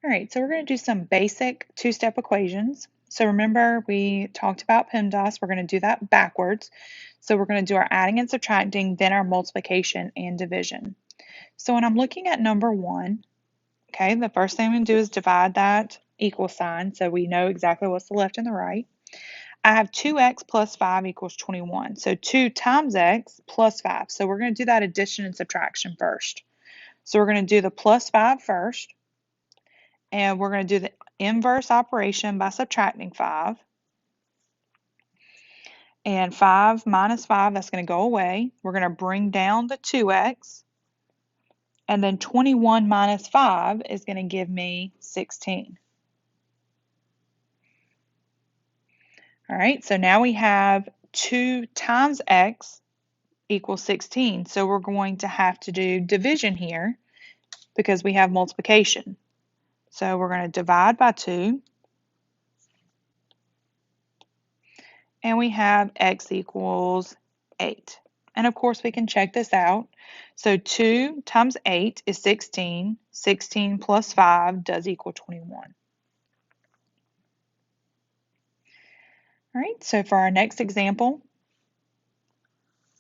All right, so we're going to do some basic two-step equations. So remember we talked about PEMDAS. We're going to do that backwards. So we're going to do our adding and subtracting, then our multiplication and division. So when I'm looking at number 1, okay, the first thing I'm going to do is divide that equal sign so we know exactly what's the left and the right. I have 2x plus 5 equals 21. So 2 times x plus 5. So we're going to do that addition and subtraction first. So we're going to do the plus 5 first. And we're going to do the inverse operation by subtracting 5. And 5 minus 5, that's going to go away. We're going to bring down the 2x. And then 21 minus 5 is going to give me 16. All right, so now we have 2 times x equals 16. So we're going to have to do division here because we have multiplication. So we're going to divide by 2. And we have x equals 8. And of course we can check this out. So 2 times 8 is 16. 16 plus 5 does equal 21. All right, so for our next example,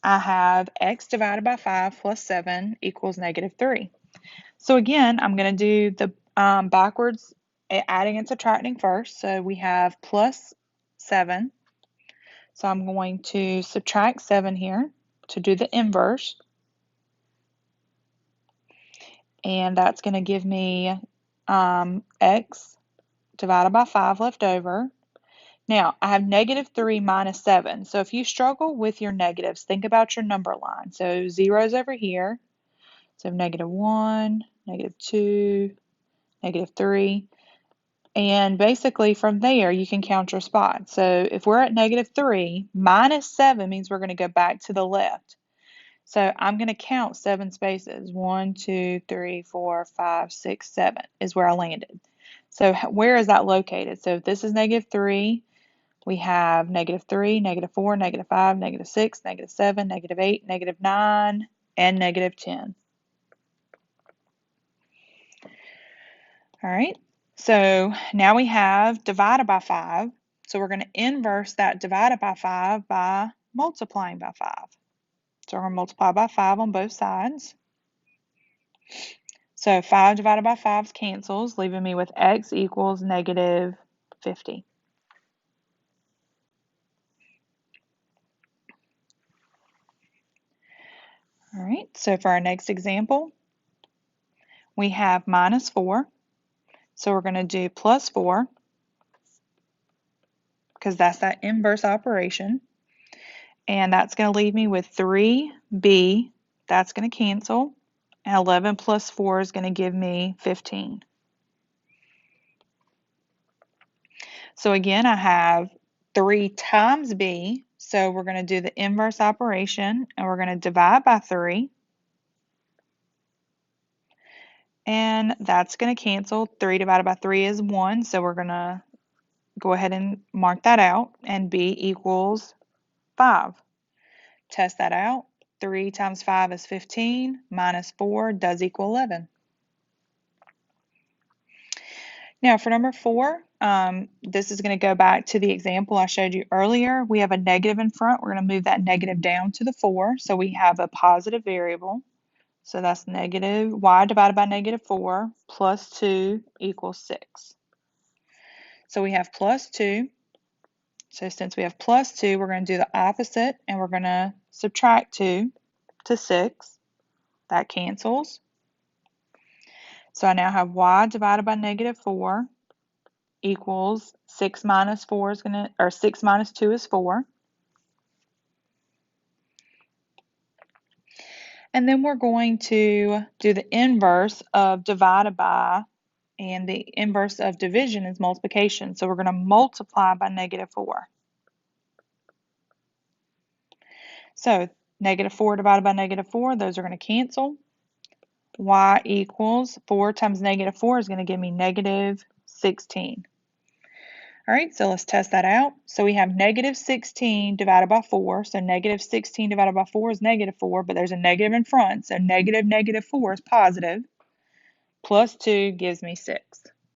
I have x divided by 5 plus 7 equals negative 3. So again, I'm going to do the backwards adding and subtracting first. So we have plus 7. So I'm going to subtract 7 here to do the inverse. And that's going to give me x divided by 5 left over. Now, I have negative 3 minus 7. So if you struggle with your negatives, think about your number line. So zeros over here. So negative 1, negative 2, negative 3. And basically from there, you can count your spots. So if we're at negative 3, minus 7 means we're going to go back to the left. So I'm going to count 7 spaces. 1, 2, 3, 4, 5, 6, 7 is where I landed. So where is that located? So if this is negative 3, we have negative 3, negative 4, negative 5, negative 6, negative 7, negative 8, negative 9, and negative 10. All right, so now we have divided by 5. So we're going to inverse that divided by 5 by multiplying by 5. So we're going to multiply by 5 on both sides. So 5 divided by 5 cancels, leaving me with x equals negative 50. All right, so for our next example, we have minus 4. So we're going to do plus 4 because that's that inverse operation. And that's going to leave me with 3b. That's going to cancel. And 11 plus 4 is going to give me 15. So again, I have 3 times b. So we're going to do the inverse operation, and we're going to divide by 3. And that's going to cancel. 3 divided by 3 is 1, so we're going to go ahead and mark that out. And b equals 5. Test that out. 3 times 5 is 15, minus 4 does equal 11. Now for number 4, this is going to go back to the example I showed you earlier. We have a negative in front. We're going to move that negative down to the 4, so we have a positive variable. So that's negative y divided by negative 4 plus 2 equals 6. So we have plus 2. So since we have plus 2, we're going to do the opposite, and we're going to subtract 2 to 6. That cancels. So I now have y divided by negative 4 equals 6 minus 4 is going to, or 6 minus 2 is 4. And then we're going to do the inverse of divided by, and the inverse of division is multiplication. So we're going to multiply by negative 4. So negative 4 divided by negative 4, those are going to cancel. Y equals 4 times negative 4 is going to give me negative 16. All right, so let's test that out. So we have negative 16 divided by 4. So negative 16 divided by 4 is negative 4, but there's a negative in front. So negative negative 4 is positive. Plus 2 gives me 6.